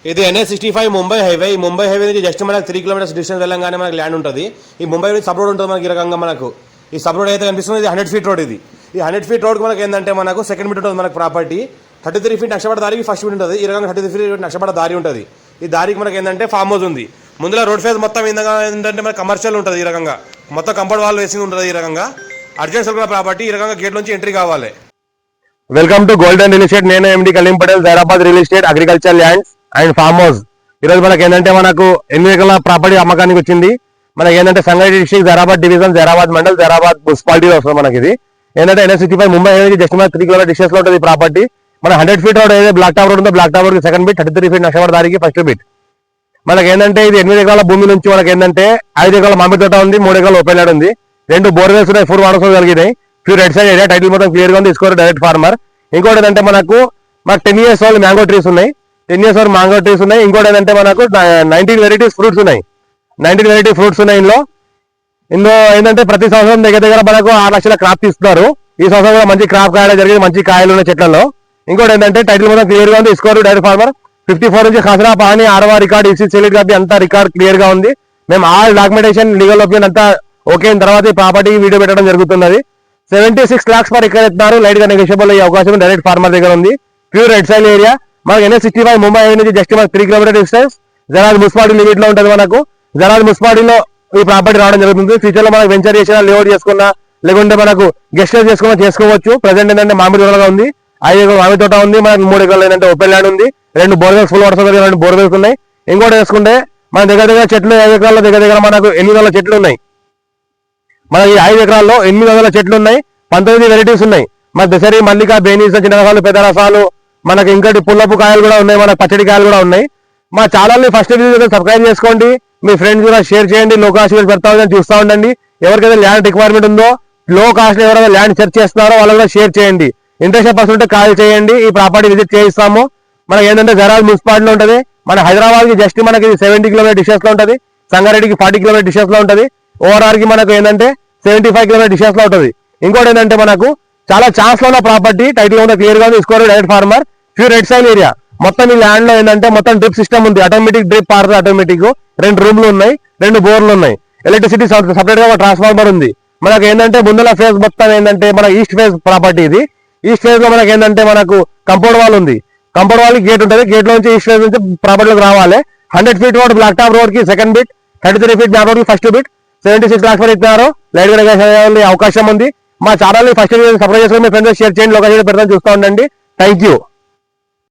ఇది NH65 Mumbai highway. ఈ Mumbai highway నుంచి జస్ట్ మనకు 3 కిలోమీటర్స్ డిస్టెన్స్ వెళ్ళంగానే మనకు ల్యాండ్ ఉంటుంది. ఈ ముంబై నుంచి సబ్ రోడ్ ఉంటుంది మనకి. ఈ రకంగా మనకు ఈ సబ్ రోడ్ అయితే కనిపిస్తుంది, ఇది 100 ఫీట్ రోడ్. ఇది ఈ 100 ఫీట్ రోడ్కి మనకి ఏంటంటే మనకు సెకండ్ బిట్ ఉంటుంది మనకు ప్రాపర్టీ. 33 ఫీట్ నక్షపడ దారికి ఫస్ట్ బిట్ ఉంటుంది. ఈ రకంగా 33 ఫీట్ నక్షపడ దారి ఉంటుంది. ఈ దారికి మనకి ఏంటంటే ఫామ్ హౌస్ ఉంది. ముందులో రోడ్ ఫేస్ మొత్తం ఏంటంటే మనకి కమర్షియల్ ఉంటుంది. ఈ రకంగా మొత్తం కంపౌండ్ వాల్ వేసింగ్ ఉంటుంది. ఈ రకంగా అర్జెంట్ సర్కుల ప్రాపర్టీ. ఈ రకంగా గేట్ నుంచి ఎంట్రీ కావాలి. Welcome to golden real estate. నేను MD Kaleem Patel, Zaheerabad real estate, agriculture lands and farm house. ఈరోజు మనకి ఏంటంటే మనకు 8 ఎకరాల ప్రాపర్టీ అమ్మకానికి వచ్చింది. మనకి ఏంటంటే సంగారెడ్డి డిస్ట్రిక్ట్, జైరాబాద్ డివిజన్, జైరాబాద్ మండల్, జైరాబాద్ మున్సిపాలిటీలో వస్తుంది. మనకి ఇది ఏంటంటే NH65 ముంబై హైవే జస్ట్ మనకి 3 కిలోమీటర్ డిస్టెన్స్ లో ఉంటుంది ఈ ప్రాపర్టీ. మన 100 ఫీట్ రోడ్ ఏదైతే బ్లాక్ టాప్ రోడ్ ఉందో, black top road second bit, 33 feet నక్షపడ దారికి ఫస్ట్ బిట్. మనకి ఏంటంటే ఇది 8 ఎకరాల భూమి నుంచి మనకి ఏంటంటే 5 ఎకరాల మామిడి తోట ఉంది, 3 ఎకరాల ఓపెన్ ల్యాండ్ ఉంది, 2 బోర్వెల్స్ ఉన్నాయి, 4 వాటర్ సోర్స్ కలిగినాయి. Pure red side area, title మొత్తం క్లియర్ గా ఉంది. తీసుకోరు డైరెక్ట్ ఫార్మర్. ఇంకోటి ఏంటంటే మనకు 10 years ఓల్డ్ మ్యాంగో ట్రీస్ ఉన్నాయి. 10 years ఓల్డ్ మ్యాంగో ట్రీస్ ఉన్నాయి. ఇంకోటి ఏంటంటే మనకు 19 వెరైటీస్ ఫ్రూట్స్ ఉన్నాయి. 19 వెరైటీ ఫ్రూట్స్ ఉన్నాయి. ఇందులో ఏంటంటే ప్రతి సంవత్సరం దగ్గర మనకు 6 లక్షల క్రాప్ తీస్తున్నారు. ఈ సంవత్సరం కూడా మంచి క్రాప్ కాయలు జరిగింది, మంచి కాయలు ఉన్న చెట్లలో. ఇంకోటి ఏంటంటే టైటిల్ మొత్తం క్లియర్ గా ఉంది. తీసుకోరు డైరెక్ట్ ఫార్మర్. 54 నుంచి ఖసరా పాని, ఆర్వా రికార్డ్, ఈసీ సెలిట్ కాబట్టి అంతా రికార్డ్ క్లియర్ గా ఉంది. మేము ఆల్ డాక్యుమెంటేషన్, లీగల్ ఒపీనియన్ అంతా ఓకే అయిన తర్వాత ఈ ప్రాపర్టీ వీడియో పెట్టడం జరుగుతున్నది. 76 lakhs పర్ ఎకర్ ఇస్తున్నారు. లైట్ గా నెగోషియబుల్ అయ్యే అవకాశం డైరెక్ట్ ఫార్మర్ దగ్గర ఉంది. Pure red soil area. మనకు NH65 ముంబై నుంచి జస్ట్ మనకు 3 కిలోమీటర్ డిస్టెన్స్. జరాద్ మున్సిపాలిటీ లిమిట్ లో ఉంటుంది. మనకు జరాద్ మున్సిపాలిటీలో ఈ ప్రాపర్టీ రావడం జరుగుతుంది. ఫ్యూచర్ లో మనకు వెంచర్ చేసినా, లేఅవుట్ చేసుకున్నా, లేకుంటే మనకు గెస్ట్ హౌస్ చేసుకున్నా చేసుకోవచ్చు. ప్రెసెంట్ ఏంటంటే మామిడి తోటగా ఉంది, 5 ఎకరాల మామిడి తోట ఉంది. మనకు 3 ఎకరాలు ఏంటంటే ఓపెన్ ల్యాండ్ ఉంది. 2 borewells, full water source 2 borewells ఉన్నాయి. ఇంకోటి వేసుకుంటే మన దగ్గర చెట్లు 5 ఎకరాల్లో దగ్గర మనకు 800 చెట్లు ఉన్నాయి. మనకి 5 ఎకరాల్లో 800 చెట్లు ఉన్నాయి. 19 వెరైటీస్ ఉన్నాయి. మన దసరి, మల్లిక, బేనీస్, చిన్న రసాలు, పెద్ద రసాలు, మనకి ఇంకటి పుల్లపు కాయలు కూడా ఉన్నాయి. మన పచ్చడి కాయలు కూడా ఉన్నాయి. మా ఛానల్ ని ఫస్ట్ సబ్స్క్రైబ్ చేసుకోండి. మీ ఫ్రెండ్స్ కూడా షేర్ చేయండి. లో కాస్ట్ పెడతా ఉందని చూస్తూ ఉండండి. ఎవరికైతే ల్యాండ్ రిక్వైర్మెంట్ ఉందో, లో కాస్ట్ లో ఎవరైనా ల్యాండ్ సెర్చ్ చేస్తున్నారో వాళ్ళు కూడా షేర్ చేయండి. ఇంట్రెస్ట్ పర్సన్ ఉంటే కాల్ చేయండి. ఈ ప్రాపర్టీ విజిట్ చేయిస్తాము. మనకి ఏంటంటే జరాద్ మున్సిపాలిటీలో ఉంటుంది. మన హైదరాబాద్ కి జస్ట్ మనకి 70 కిలోమీటర్ డిస్టెన్స్ లో ఉంటుంది. సంగారెడ్డికి 40 కిలోమీటర్ డిస్టెన్స్ లో ఉంటుంది. ఓఆర్ఆర్ కి మనకు ఏంటంటే 75 కిలోమీటర్ డిస్టెన్స్ లో ఉంటుంది. ఇంకోటి ఏంటంటే మనకు చాలా ఛాన్స్ లో ఉన్న ప్రాపర్టీ. టైటిల్ ఉన్న క్లియర్ గా తీసుకోవాలి direct farmer. Pure red soil area. మొత్తం ఈ ల్యాండ్ లో ఏంటంటే మొత్తం డ్రిప్ సిస్టమ్ ఉంది. ఆటోమేటిక్ డ్రిప్ పారుతుంది. ఆటోమేటిక్ 2 రూమ్లు ఉన్నాయి, 2 బోర్లు ఉన్నాయి. ఎలక్ట్రిసిటీ సపరేట్ గా ఒక ట్రాన్స్ఫార్మర్ ఉంది. మనకు ఏంటంటే ముందుల ఫేజ్ మొత్తం ఏంటంటే మన ఈస్ట్ ఫేజ్ ప్రాపర్టీ. ఇది ఈస్ట్ ఫేజ్ లో మనకి ఏంటంటే మనకు కంపౌండ్ వాల్ ఉంది. కంపౌండ్ వాల్ గేట్ ఉంటుంది. గేట్ లో నుంచి ఈస్ట్ ఫేజ్ నుంచి ప్రాపర్టీలోకి రావాలి. 100 feet road black top road కి second bit, 33 feet black road కి ఫస్ట్ బిట్. 76 lakhs వరకు ఇస్తున్నారు. లైట్ గా అవకాశం ఉంది. మా ఛానల్ ని ఫస్ట్ సబ్స్క్రైబ్ చేసుకుని మీ ఫ్రెండ్స్ షేర్ చేయండి. లొకేషన్ పెడతాను, చూస్తూ ఉండండి. Thank you.